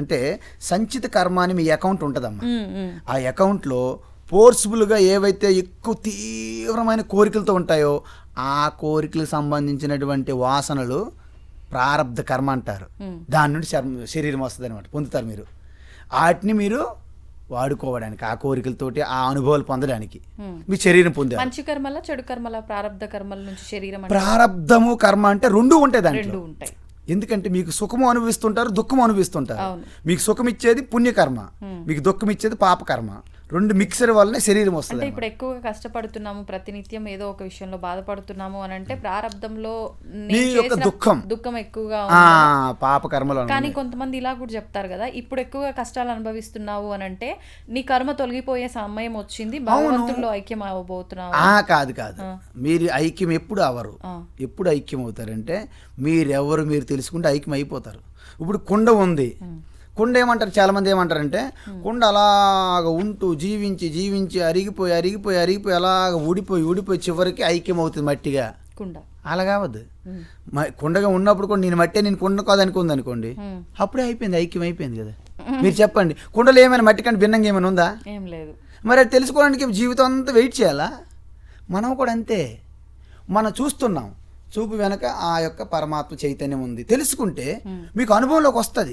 అంటే సంచిత కర్మ అని మీ అకౌంట్ ఉంటుందమ్మా. ఆ అకౌంట్లో ఫోర్స్ఫుల్గా ఏవైతే ఎక్కువ తీవ్రమైన కోరికలతో ఉంటాయో ఆ కోరికలకు సంబంధించినటువంటి వాసనలు ప్రారబ్ధ కర్మ అంటారు. దాని నుండి శరీరం వస్తుంది అనమాట, పొందుతారు మీరు. వాటిని మీరు వాడుకోవడానికి, ఆ కోరికలతోటి ఆ అనుభవాలు పొందడానికి మీ శరీరం పొందారు. మంచి కర్మల చెడు కర్మల ప్రారబ్ధ కర్మల నుంచి శరీరం ప్రారబ్ధము కర్మ అంటే రెండు ఉంటాయి దాంట్లో. రెండు ఉంటాయి. ఎందుకంటే మీకు సుఖము అనుభవిస్తుంటారు, దుఃఖము అనుభవిస్తుంటారు. మీకు సుఖం ఇచ్చేది పుణ్యకర్మ, మీకు దుఃఖం ఇచ్చేది పాపకర్మ. రెండు మిక్సర్ వల్లనే శరీరం వస్తుంది. అంటే ఇప్పుడు ఎక్కువగా కష్టపడుతున్నాము, ప్రతినిత్యం ఏదో ఒక విషయంలో బాధపడుతున్నాము అని అంటే ప్రారబ్ధంలో దుఃఖం ఎక్కువగా పాపకర్మలో. కానీ కొంతమంది ఇలా కూడా చెప్తారు కదా, ఇప్పుడు ఎక్కువగా కష్టాలు అనుభవిస్తున్నావు అని అంటే నీ కర్మ తొలగిపోయే సమయం వచ్చింది, భగవంతుల్లో ఐక్యం అవ్వబోతున్నావు. కాదు మీరు ఐక్యం ఎప్పుడు అవరు. ఎప్పుడు ఐక్యం అవుతారంటే మీరెవరు మీరు తెలుసుకుంటే ఐక్యం అయిపోతారు. ఇప్పుడు కుండ ఉంది, కుండ ఏమంటారు, చాలామంది ఏమంటారంటే కుండ అలాగ ఉంటూ జీవించి అరిగిపోయి అలాగ ఊడిపోయి చివరికి ఐక్యం అవుతుంది మట్టిగా. కుండ అలా కావద్దు. కుండగా ఉన్నప్పుడు కూడా నేను మట్టే నేను కుండ కాదనుకుంది అనుకోండి, అప్పుడే అయిపోయింది, ఐక్యం అయిపోయింది కదా. మీరు చెప్పండి, కుండలో ఏమైనా మట్టి కంటే భిన్నంగా ఏమైనా ఉందా? ఏం లేదు. మరి అది తెలుసుకోవడానికి జీవితం అంతా వెయిట్ చేయాలా? మనం కూడా అంతే. మనం చూస్తున్నాం, చూపు వెనక ఆ యొక్క పరమాత్మ చైతన్యం ఉంది. తెలుసుకుంటే మీకు అనుభవంలోకి వస్తుంది.